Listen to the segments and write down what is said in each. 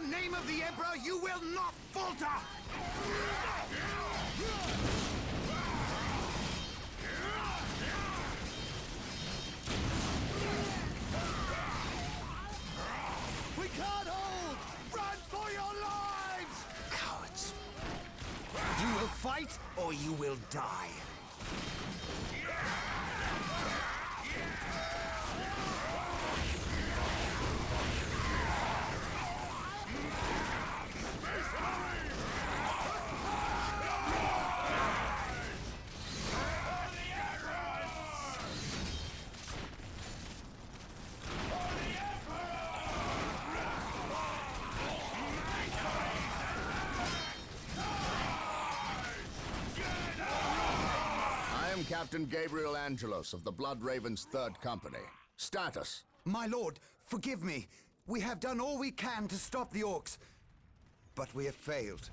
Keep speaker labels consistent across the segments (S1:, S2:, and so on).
S1: the name of the Emperor, you will not falter! We can't hold! Run for your lives! Cowards! You will fight, or you will die.
S2: Captain Gabriel Angelos of the Blood Ravens 3rd Company. Status.
S1: My lord, forgive me. We have done all we can to stop the orcs. But we have failed.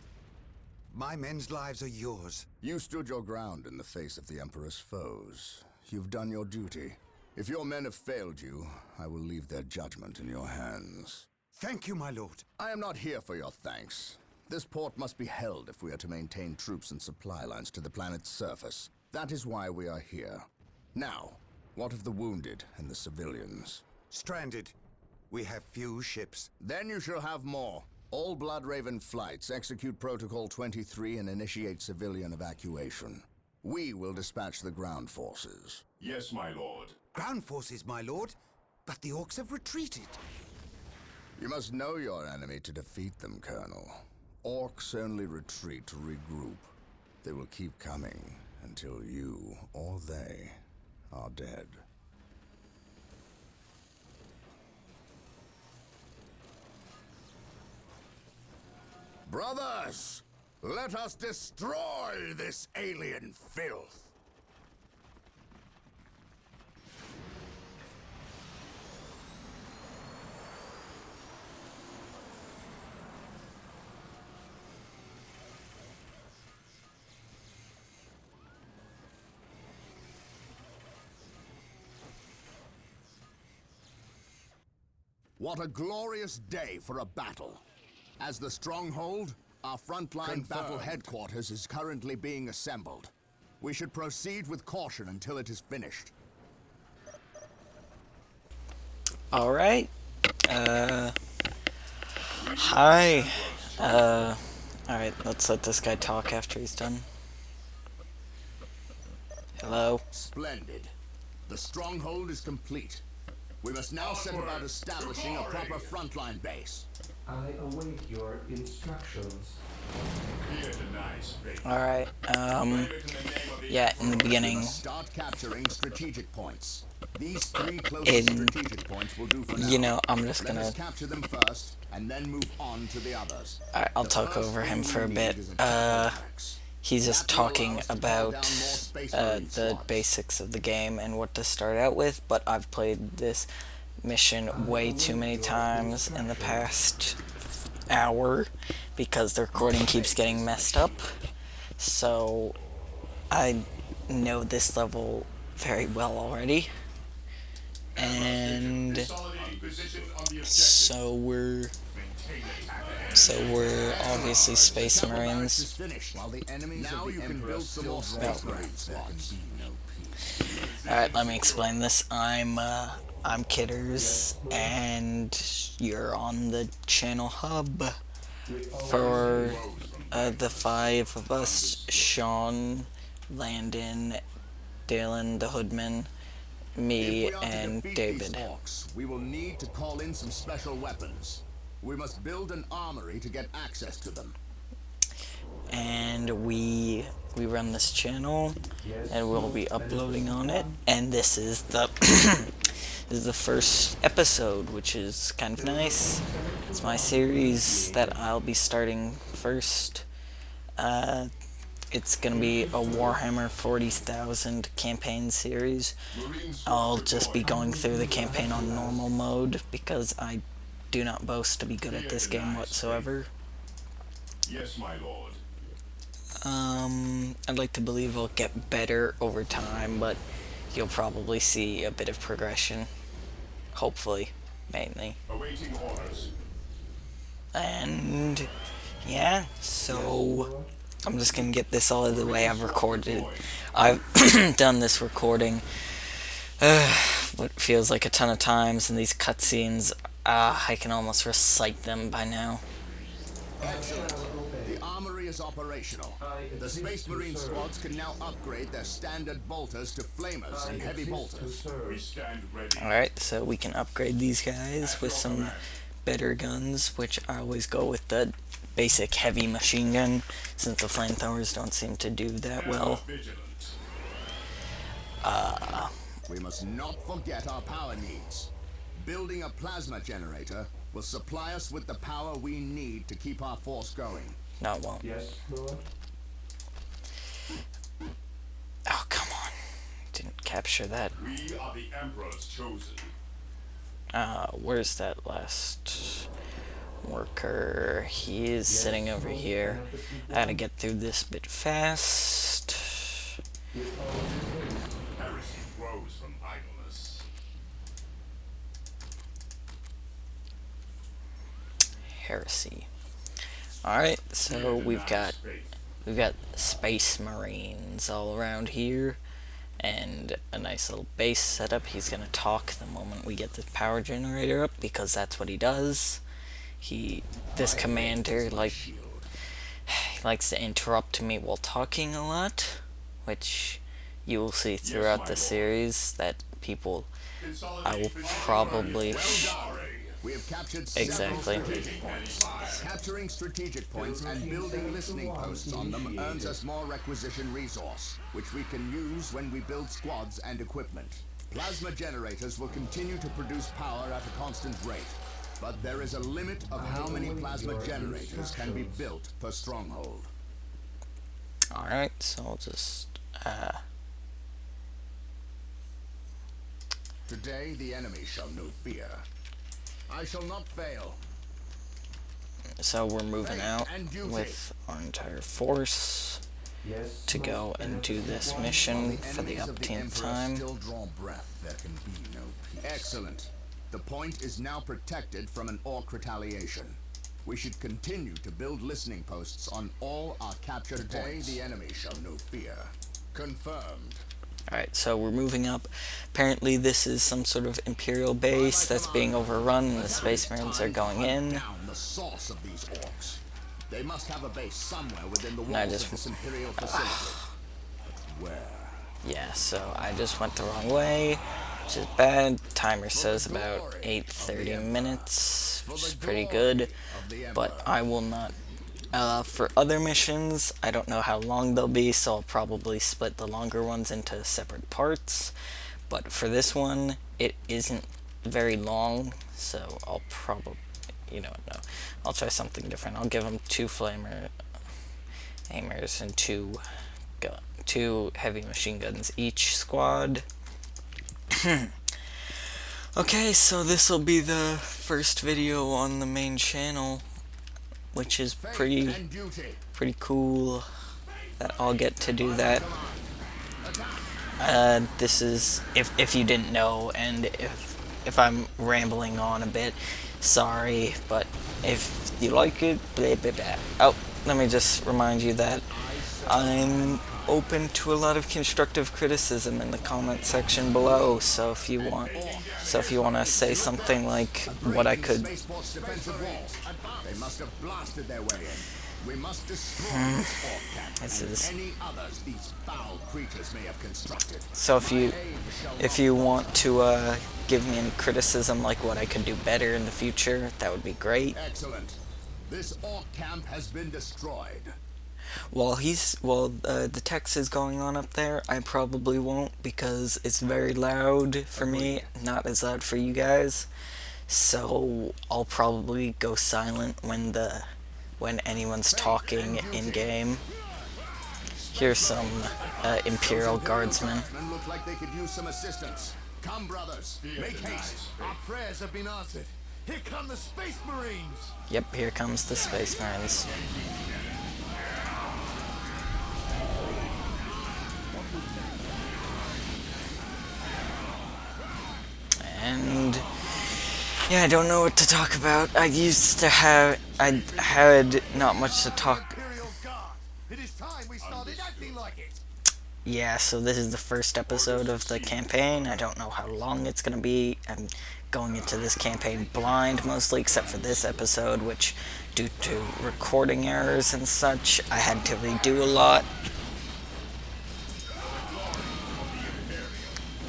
S1: My men's lives are yours.
S2: You stood your ground in the face of the Emperor's foes. You've done your duty. If your men have failed you, I will leave their judgment in your hands.
S1: Thank you, my lord.
S2: I am not here for your thanks. This port must be held if we are to maintain troops and supply lines to the planet's surface. That is why we are here. Now, what of the wounded and the civilians?
S1: Stranded. We have few ships.
S2: Then you shall have more. All Blood Raven flights execute Protocol 23 and initiate civilian evacuation. We will dispatch the ground forces.
S3: Yes, my lord.
S1: Ground forces, my lord? But the orcs have retreated.
S2: You must know your enemy to defeat them, Colonel. Orcs only retreat to regroup. They will keep coming until you or they are dead. Brothers, let us destroy this alien filth. What a glorious day for a battle. As the stronghold, our frontline battle headquarters is currently being assembled. We should proceed with caution until it is finished.
S4: Alright. Hi. Alright, let's let this guy talk after he's done. Hello.
S2: Splendid. The stronghold is complete. We must now set about establishing a proper frontline base.
S5: I await your instructions.
S4: Alright, yeah, in the beginning,
S2: Start capturing strategic points. These 3 closest strategic points will do for now.
S4: you know, I'm just
S2: Let
S4: gonna,
S2: us capture them first, and then move on to the others.
S4: alright, I'll talk over him for a bit. He's just talking about the basics of the game and what to start out with, but I've played this mission way too many times in the past hour because the recording keeps getting messed up. So I know this level very well already. And so we're obviously Space Marines. Alright, let me explain this. I'm Kidders, and you're on the channel hub for the 5 of us: Sean, Landon, Dalen the Hoodman, me, and David.
S2: We will need to call in some special weapons. We must build an armory to get access to them.
S4: And we run this channel, and we'll be uploading on it. And this is the this is the first episode, which is kind of nice. It's my series that I'll be starting first. It's gonna be a Warhammer 40,000 campaign series. I'll just be going through the campaign on normal mode because I do not boast to be good at this game whatsoever.
S3: Yes, my lord.
S4: I'd like to believe I'll get better over time, but you'll probably see a bit of progression. Hopefully, mainly.
S3: Awaiting orders.
S4: And yeah, so I'm just gonna get this all out of the way. I've done this recording what feels like a ton of times, and these cutscenes, I can almost recite them by now.
S2: Excellent. The armory is operational. The Space Marine squads can now upgrade their standard bolters to flamers and heavy bolters.
S3: We stand ready.
S4: Alright, so we can upgrade these guys with some better guns, which I always go with the basic heavy machine gun, since the flamethrowers don't seem to do that well.
S2: We must not forget our power needs. Building a plasma generator will supply us with the power we need to keep our force going.
S4: No, it won't.
S5: Yes, Lord.
S4: Oh, come on. Didn't capture that.
S3: We are the Emperor's chosen.
S4: Where's that last worker? He is sitting over here. I gotta get through this bit fast.
S3: Heresy grows from idleness.
S4: Heresy. Alright, so we've got Space Marines all around here, and a nice little base setup. He's gonna talk the moment we get the power generator up, because that's what he does. This commander, he likes to interrupt me while talking a lot, which you will see throughout the series that people, I will probably...
S2: We have captured
S4: Exactly.
S2: several strategic points. Capturing strategic points and building listening posts on them earns us more requisition resource, which we can use when we build squads and equipment. Plasma generators will continue to produce power at a constant rate, but there is a limit of how many plasma generators can be built per stronghold.
S4: Alright, so I'll just...
S2: Today the enemy shall know fear. I shall not fail.
S4: So we're moving out with our entire force
S5: Yes,
S4: to go and do this mission for the upteenth time.
S2: Still draw breath, there can be no peace. Excellent. The point is now protected from an orc retaliation. We should continue to build listening posts on all our captured points. Today the enemy shall know fear. Confirmed.
S4: Alright, so we're moving up. Apparently this is some sort of Imperial base that's being overrun, and the Space Marines are going in.
S2: Down the source of these orcs. They must have a base somewhere within the walls of this Imperial facility. But where?
S4: Yeah, so I just went the wrong way, which is bad. Timer says about 8:30 minutes, which is pretty good, but I will not. For other missions, I don't know how long they'll be, so I'll probably split the longer ones into separate parts. But for this one, it isn't very long, so I'll probably, no. I'll try something different. I'll give them 2 flamer aimers and 2 heavy machine guns each squad. Okay, so this will be the first video on the main channel, which is pretty cool that I'll get to do that. This is, if you didn't know, and if I'm rambling on a bit, sorry, but if you like it, blah blah blah. Oh, let me just remind you that I'm open to a lot of constructive criticism in the comment section below, so if you want to say something like what I could...
S2: They must have blasted their way in. We must destroy this orc camp and any others these foul creatures may have constructed.
S4: So if you want to give me any criticism, like what I could do better in the future, that would be great.
S2: Excellent. This orc camp has been destroyed.
S4: While the text is going on up there, I probably won't, because it's very loud for me, not as loud for you guys. So I'll probably go silent when anyone's talking in game. Here's some Imperial Guardsmen.
S2: Look like they could use some assistance. Come, brothers, make haste. Our prayers have been answered. Here come the Space Marines.
S4: Yep, here comes the Space Marines. And yeah, I don't know what to talk about. I used to have I had not much to talk.
S2: It is time we started acting like it.
S4: Yeah, so this is the first episode of the campaign. I don't know how long it's gonna be. I'm going into this campaign blind mostly, except for this episode, which, due to recording errors and such, I had to redo a lot.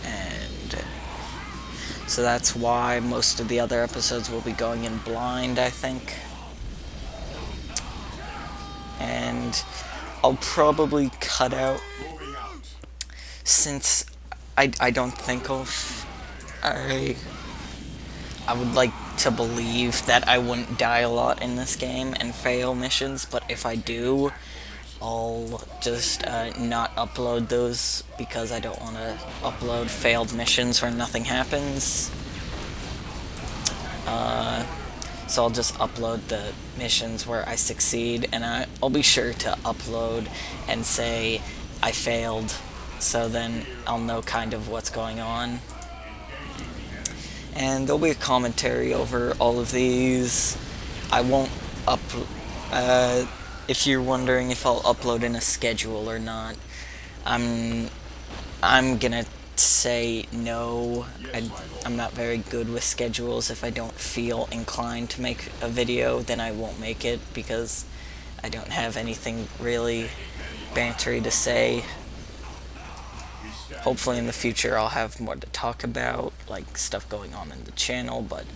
S4: And so that's why most of the other episodes will be going in blind, I think. And I'll probably cut out, since I don't think I would like to believe that I wouldn't die a lot in this game and fail missions, but if I do, I'll just not upload those, because I don't want to upload failed missions where nothing happens. So I'll just upload the missions where I succeed, and I'll be sure to upload and say I failed, so then I'll know kind of what's going on. And there'll be a commentary over all of these. I won't if you're wondering if I'll upload in a schedule or not, I'm gonna say no. I'm not very good with schedules. If I don't feel inclined to make a video, then I won't make it, because I don't have anything really bantery to say. Hopefully in the future I'll have more to talk about, like stuff going on in the channel, but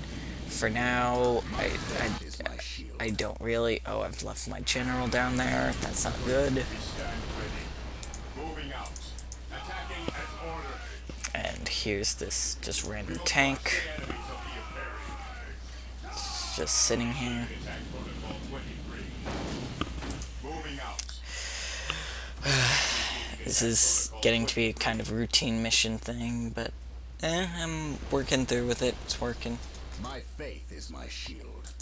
S4: for now, I don't really. Oh, I've left my general down there. That's not good. And here's this just random tank. It's just sitting here. This is getting to be a kind of routine mission thing, but I'm working through with it. It's working.
S2: My faith is my shield.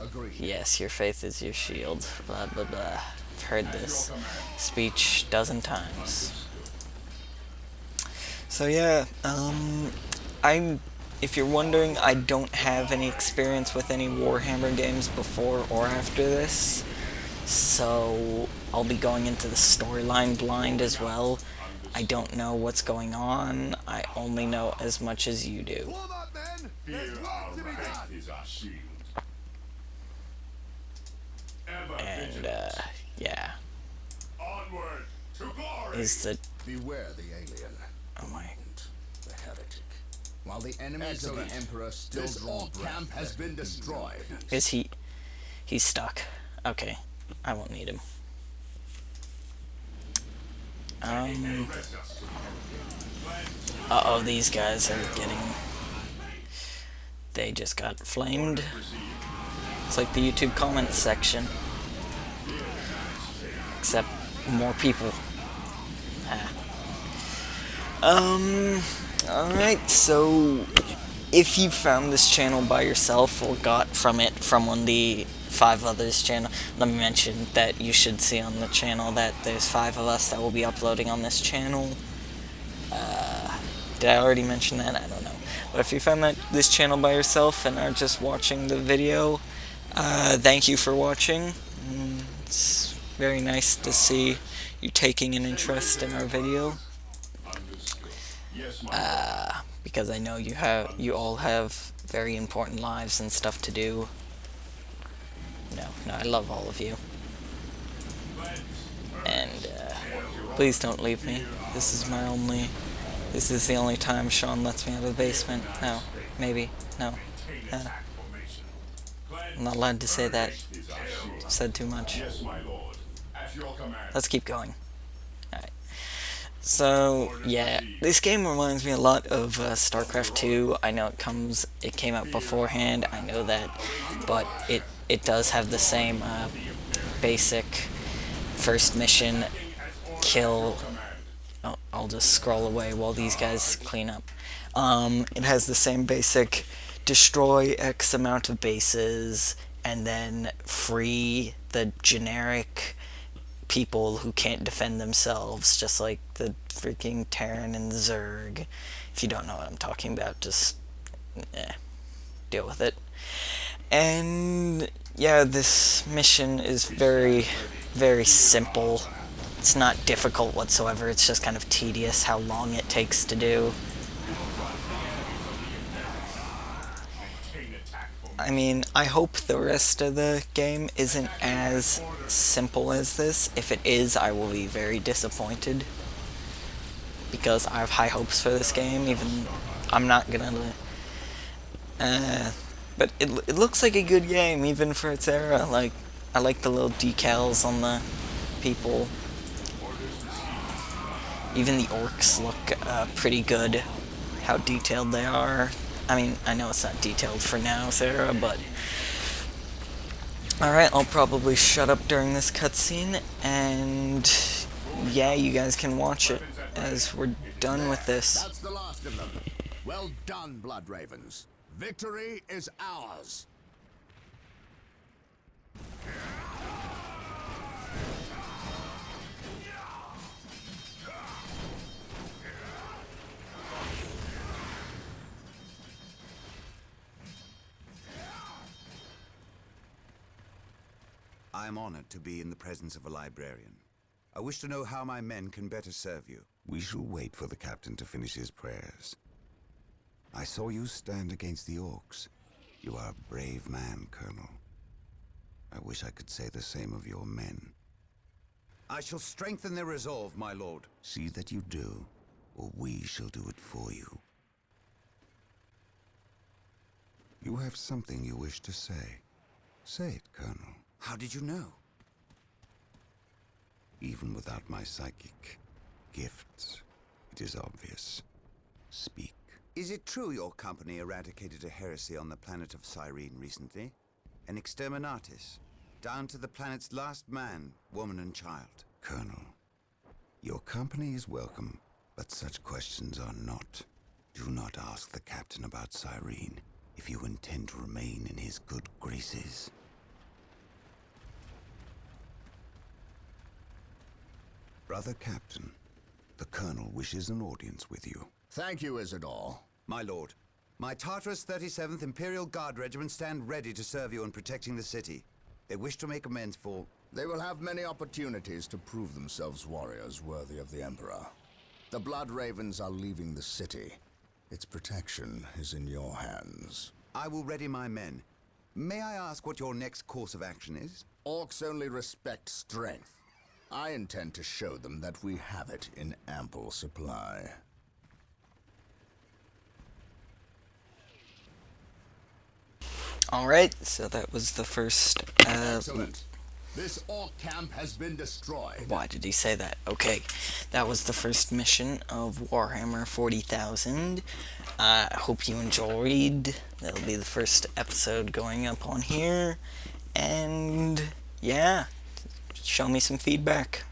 S2: Agreed.
S4: Yes, your faith is your shield. Blah, blah, blah. I've heard this speech a dozen times. So yeah, if you're wondering, I don't have any experience with any Warhammer games before or after this, so I'll be going into the storyline blind as well. I don't know what's going on. I only know as much as you do. And yeah. Is the
S2: Beware the alien.
S4: oh my.
S2: The heretic. While the enemies of the Emperor still draw breath, camp has been destroyed.
S4: Is he? He's stuck. Okay, I won't need him. Uh-oh, these guys are getting... They just got flamed. It's like the YouTube comments section. Except more people. Alright, so if you found this channel by yourself or got from it from one of the 5 others channel, let me mention that you should see on the channel that there's 5 of us that will be uploading on this channel. Did I already mention that? I don't know. But if you found this channel by yourself and are just watching the video, thank you for watching. It's very nice to see you taking an interest in our video. Because I know you all have very important lives and stuff to do. No, I love all of you. And please don't leave me. This is the only time Sean lets me out of the basement. No, maybe, no. I'm not allowed to say that. I've said too much. Let's keep going. Alright. So, yeah, this game reminds me a lot of StarCraft 2. I know it came out beforehand, I know that, but it does have the same basic first mission, kill. Oh, I'll just scroll away while these guys clean up. It has the same basic destroy X amount of bases and then free the generic people who can't defend themselves, just like the freaking Terran and Zerg. If you don't know what I'm talking about, just deal with it. And yeah, this mission is very, very simple. It's not difficult whatsoever, it's just kind of tedious how long it takes to do. I mean, I hope the rest of the game isn't as simple as this. If it is, I will be very disappointed, because I have high hopes for this game. Even I'm not gonna but it looks like a good game even for its era. Like, I like the little decals on the people. Even the orcs look pretty good, how detailed they are. I mean, I know it's not detailed for now's era, but... Alright, I'll probably shut up during this cutscene, and... yeah, you guys can watch it as we're done with this.
S2: That's the last of them. Well done, Blood Ravens. Victory is ours.
S1: I am honored to be in the presence of a librarian. I wish to know how my men can better serve you.
S6: We shall wait for the captain to finish his prayers. I saw you stand against the orcs. You are a brave man, Colonel. I wish I could say the same of your men.
S1: I shall strengthen their resolve, my lord.
S6: See that you do, or we shall do it for you. You have something you wish to say. Say it, Colonel.
S1: How did you know?
S6: Even without my psychic gifts, it is obvious. Speak.
S1: Is it true your company eradicated a heresy on the planet of Cyrene recently? An exterminatus, down to the planet's last man, woman and child.
S6: Colonel, your company is welcome, but such questions are not. Do not ask the captain about Cyrene if you intend to remain in his good graces. Brother Captain, the Colonel wishes an audience with you.
S2: Thank you, Isidore.
S1: My lord, my Tartarus 37th Imperial Guard Regiment stand ready to serve you in protecting the city. They wish to make amends for...
S2: They will have many opportunities to prove themselves warriors worthy of the Emperor. The Blood Ravens are leaving the city. Its protection is in your hands.
S1: I will ready my men. May I ask what your next course of action is?
S2: Orcs only respect strength. I intend to show them that we have it in ample supply.
S4: Alright, so that was the first,
S2: Excellent. This orc camp has been destroyed.
S4: Why did he say that? Okay, that was the first mission of Warhammer 40,000. I hope you enjoyed. That'll be the first episode going up on here. And, yeah, show me some feedback.